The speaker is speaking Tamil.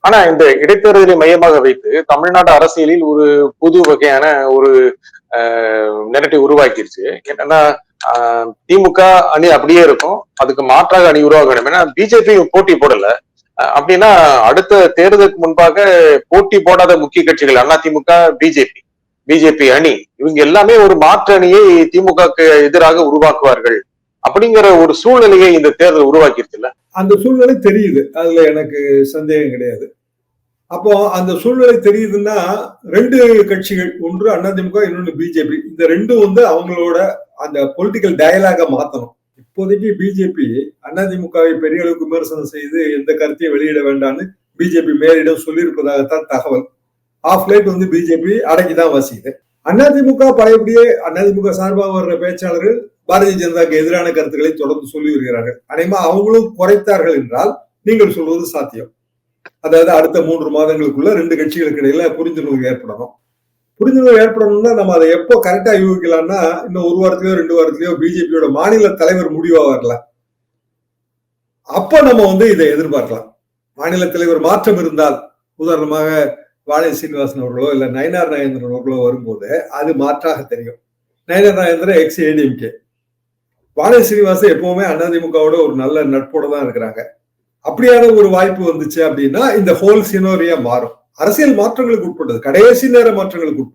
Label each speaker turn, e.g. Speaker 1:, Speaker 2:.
Speaker 1: ஆனா இந்த இடைத்தேர்தலை மையமாக வைத்து தமிழ்நாடு அரசியலில் ஒரு புது வகையான ஒரு நெரட்டிவ் உருவாக்கிருச்சு. என்னன்னா திமுக அணி அப்படியே இருக்கும், அதுக்கு மாற்றாக அணி உருவாக வேண்டும். ஏன்னா பிஜேபி போட்டி போடல. அப்படின்னா அடுத்த தேர்தலுக்கு முன்பாக போட்டி போடாத முக்கிய கட்சிகள் அதிமுக, பிஜேபி, பிஜேபி அணி இவங்க எல்லாமே ஒரு மாற்று அணியை திமுகக்கு எதிராக உருவாக்குவார்கள் அப்படிங்கிற ஒரு சூழ்நிலையை இந்த தேர்தல் உருவாக்கிருச்சுல்ல.
Speaker 2: அந்த சூழ்நிலை தெரியுது, அதுல எனக்கு சந்தேகம் கிடையாது. அப்போ அந்த சூழ்நிலை தெரியுதுன்னா ரெண்டு கட்சிகள், ஒன்று அதிமுக, இன்னொன்று பிஜேபி, இந்த ரெண்டும் வந்து அவங்களோட அந்த பொலிட்டிக்கல் டயலாக மாத்தணும். இப்போதைக்கு பிஜேபி அதிமுகவை பெரிய அளவுக்கு விமர்சனம் செய்து எந்த கருத்தையும் வெளியிட வேண்டாம்னு பிஜேபி மேலிடம் சொல்லியிருப்பதாகத்தான் தகவல். ஆஃப் லைட் வந்து பிஜேபி அடக்கிதான் வாசிக்குது. அதிமுக பழையபடியே அதிமுக சார்பாக வர்ற பேச்சாளர்கள் பாரதிய ஜனதாக்கு எதிரான கருத்துக்களை தொடர்ந்து சொல்லி வருகிறார்கள். அனைமா அவங்களும் குறைத்தார்கள் என்றால் நீங்கள் சொல்வது சாத்தியம். அதாவது அடுத்த 3 மாதங்களுக்குள்ள ரெண்டு கட்சிகளுக்கு இடையில புரிந்துணர்வு ஏற்படணும். புரிந்துணர்வு ஏற்படணும்னா நம்ம அதை எப்போ கரெக்டா யூகிக்கலாம்னா, இன்னும் 1 வாரத்திலயோ 2 வாரத்திலயோ பிஜேபியோட மாநில தலைவர் முடிவா வரல. அப்ப நம்ம வந்து இதை எதிர்பார்க்கலாம். மாநில தலைவர் மாற்றம் இருந்தால், உதாரணமாக வாழை சீனிவாசன் அவர்களோ இல்ல நயினார் நாகேந்திரன் அவர்களோ வரும்போது அது மாற்றாக தெரியும். நயினார் நாகேந்திரன் எக்ஸ் ஏடிஎம்கே, வாழை சீனிவாசன் எப்பவுமே அதிமுகவோட ஒரு நல்ல நட்போட தான் இருக்கிறாங்க. அப்படியான ஒரு வாய்ப்பு வந்துச்சு அப்படின்னா இந்த ஹோல் சினோரியா மாறும். அரசியல் மாற்றங்களுக்கு உட்பட்டது, கடைசி நேர மாற்றங்களுக்கு உட்பட்டது.